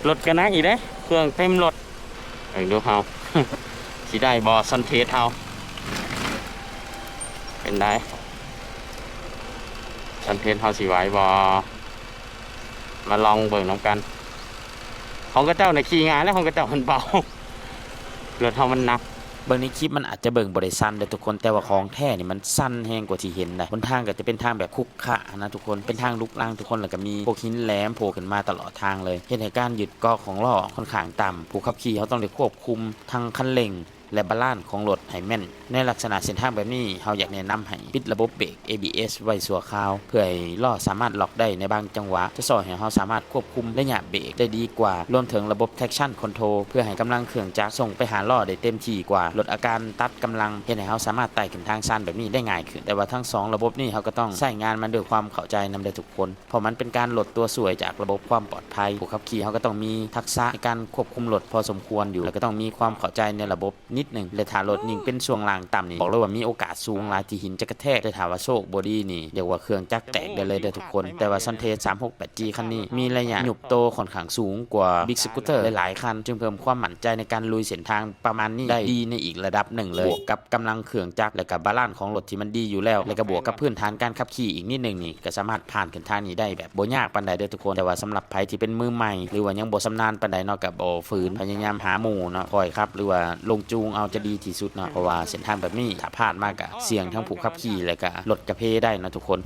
รถกันนักอีกเด้เครื่องเต็มรถดูเฮา สิได้บอซันเทสเฮาเป็นได้ซันเทสเฮาสิไหวบอมาลองเบิ่งน้ำกันของกระเจ้าในขี่งานแล้วของกระเจ้ามันเบารถเฮามันหนักเบิ่งในคลิปมันอาจจะเบิ่งบ่ได้สั้นเด้อทุกคนแต่ว่าของแท้นี่มันสั้นแฮงกว่าที่เห็นนะบนทางก็จะเป็นทางแบบคุกขะนะทุกคนเป็นทางลุกลังทุกคนแล้วก็มีพวกหินแหลมโผล่ขึ้นมาตลอดทางเลยเฮ็ดให้การยึดเกาะของล้อค่อนข้างต่ำผู้ขับขี่เขาต้องได้ควบคุมทางคันเร่งและบาลานซ์ของรถให้แม่นในลักษณะเส้นทางแบบนี้เฮาอยากแนะนำให้ปิดระบบเบรก ABS ไว้ชั่วคราวเพื่อให้ล้อสามารถล็อกได้ในบางจังหวะจะช่วยให้เฮาสามารถควบคุมระยะเบรกได้ดีกว่ารวมถึงระบบ traction control เพื่อให้กำลังเครื่องจักรส่งไปหาล้อได้เต็มที่กว่าลดอาการตัดกำลังเฮ็ดให้เฮาสามารถไต่ขึ้นทางชันแบบนี้ได้ง่ายขึ้นแต่ว่าทั้ง2ระบบนี้เฮาก็ต้องใช้งานมันด้วยความเข้าใจนำได้ทุกคนเพราะมันเป็นการลดตัวส่วยจากระบบความปลอดภัยผู้ขับขี่เฮาก็ต้องมีทักษะในการควบคุมรถพอสมควรอยู่แล้วก็ต้องมีความเข้าใจในระบบนิดนึงและถ้ารถยิ่งเป็นช่วงล่างต่ำนี่บอกเลยว่ามีโอกาสสูงหลายที่หินจะกระแทกแต่ถามว่าโชคบอดี้นี่เรียกว่าเครื่องจักรแตกได้เลยเด้อทุกคนแต่ว่าซันเทส 368G คันนี้มีระยะหยุบโตค่อนข้างสูงกว่าบิ๊กสกูตเตอร์หลายๆคันจึงเพิ่มความมั่นใจในการลุยเส้นทางประมาณนี้ได้ดีในอีกระดับหนึ่งเลยบวกกับกำลังเครื่องจักรและกับบาลานซ์ของรถที่มันดีอยู่แล้วและก็บวกกับพื้นฐานการขับขี่อีกนิดนึงนี่ก็สามารถผ่านขึ้นทางนี้ได้แบบบ่ยากปานใดเด้อทุกคนแต่ว่าสำหรับใครที่เป็นมือใหม่หรือว่ายังบ่ชำนาญปานใดเนาะก็บ่ฝืนพยายามหาหมู่เนาะคอยครับหรือว่าลงจูงเอาจะดีที่สุดเนาะเพราะว่าเส้นทางแบบนี้ถ้าพลาดมากก็เสี่ยงทั้งผู้ขับขี่และก็รถกระเพได้นะทุกคน